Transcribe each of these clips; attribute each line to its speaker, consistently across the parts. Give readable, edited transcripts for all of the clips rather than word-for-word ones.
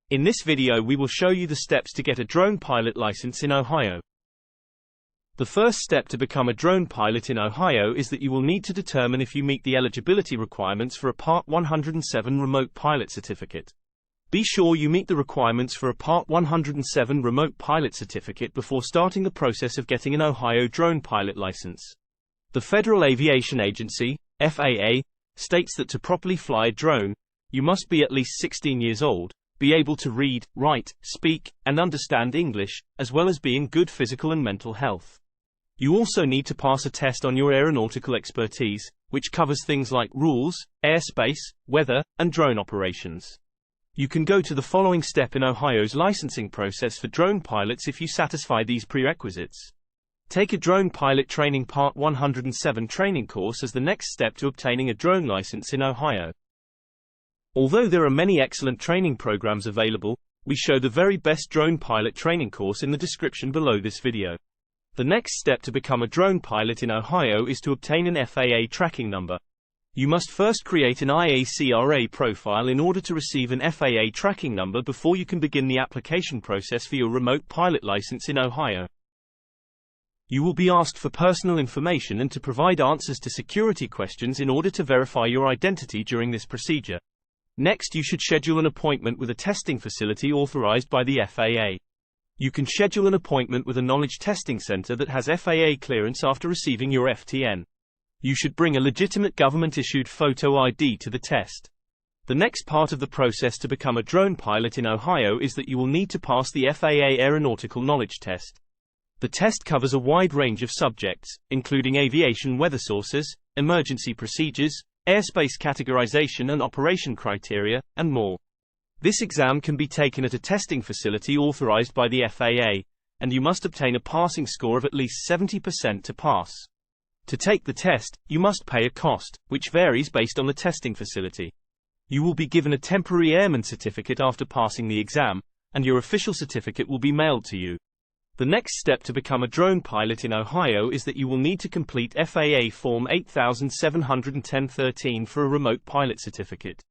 Speaker 1: In this video we will show you the steps to get a drone pilot license in Ohio. The first step to become a drone pilot in Ohio is that you will need to determine if you meet the eligibility requirements for a Part 107 remote pilot certificate. Be sure you meet the requirements for a Part 107 remote pilot certificate before starting the process of getting an Ohio drone pilot license. The Federal Aviation Agency, FAA, states that to properly fly a drone, you must be at least 16 years old, be able to read, write, speak, and understand English, as well as be in good physical and mental health. You also need to pass a test on your aeronautical expertise, which covers things like rules, airspace, weather, and drone operations. You can go to the following step in Ohio's licensing process for drone pilots if you satisfy these prerequisites. Take a drone pilot training Part 107 training course as the next step to obtaining a drone license in Ohio. Although there are many excellent training programs available, we show the very best drone pilot training course in the description below this video. The next step to become a drone pilot in Ohio is to obtain an FAA tracking number. You must first create an IACRA profile in order to receive an FAA tracking number before you can begin the application process for your remote pilot license in Ohio. You will be asked for personal information and to provide answers to security questions in order to verify your identity during this procedure. Next, you should schedule an appointment with a testing facility authorized by the FAA. You can schedule an appointment with a knowledge testing center that has FAA clearance after receiving your FTN. You should bring a legitimate government-issued photo ID to the test. The next part of the process to become a drone pilot in Ohio is that you will need to pass the FAA Aeronautical Knowledge Test. The test covers a wide range of subjects, including aviation weather sources, emergency procedures, airspace categorization and operation criteria, and more. This exam can be taken at a testing facility authorized by the FAA, and you must obtain a passing score of at least 70% to pass. To take the test, you must pay a cost, which varies based on the testing facility. You will be given a temporary airman certificate after passing the exam, and your official certificate will be mailed to you. The next step to become a drone pilot in Ohio is that you will need to complete FAA Form 871013 for a remote pilot certificate.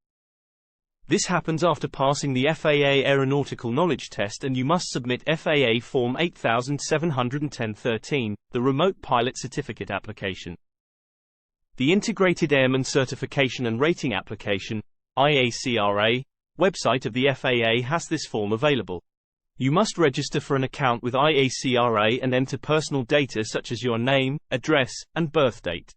Speaker 1: This happens after passing the FAA Aeronautical Knowledge Test, and you must submit FAA Form 871013, the Remote Pilot Certificate application. The Integrated Airman Certification and Rating Application, IACRA, website of the FAA has this form available. You must register for an account with IACRA and enter personal data such as your name, address, and birth date.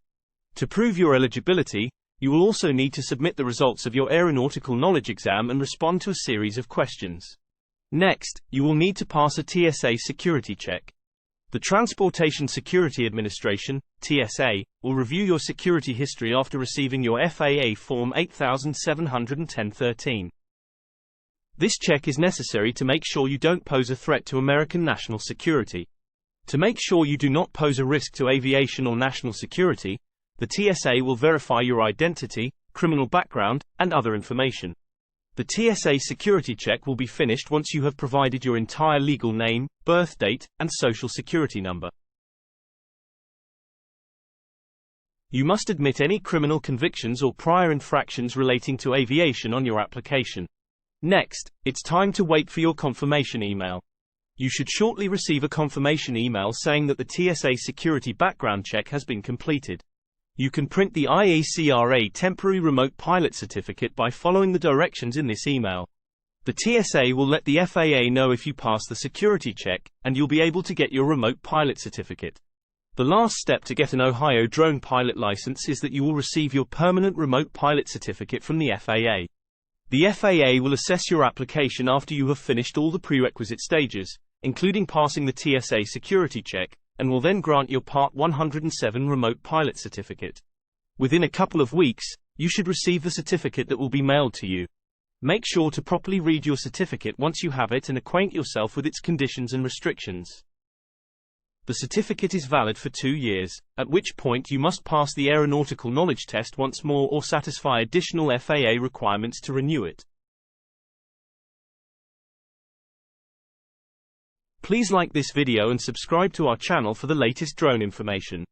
Speaker 1: To prove your eligibility, you will also need to submit the results of your aeronautical knowledge exam and respond to a series of questions. Next, you will need to pass a TSA security check. The Transportation Security Administration, TSA, will review your security history after receiving your FAA Form 871013. This check is necessary to make sure you don't pose a threat to American national security. To make sure you do not pose a risk to aviation or national security, the TSA will verify your identity, criminal background, and other information. The TSA security check will be finished once you have provided your entire legal name, birth date, and social security number. You must admit any criminal convictions or prior infractions relating to aviation on your application. Next, it's time to wait for your confirmation email. You should shortly receive a confirmation email saying that the TSA security background check has been completed. You can print the IACRA Temporary Remote Pilot Certificate by following the directions in this email. The TSA will let the FAA know if you pass the security check, and you'll be able to get your remote pilot certificate. The last step to get an Ohio drone pilot license is that you will receive your permanent remote pilot certificate from the FAA. The FAA will assess your application after you have finished all the prerequisite stages, including passing the TSA security check, and will then grant your Part 107 remote pilot certificate. Within a couple of weeks, you should receive the certificate that will be mailed to you. Make sure to properly read your certificate once you have it and acquaint yourself with its conditions and restrictions. The certificate is valid for 2 years, at which point you must pass the aeronautical knowledge test once more or satisfy additional FAA requirements to renew it. Please like this video and subscribe to our channel for the latest drone information.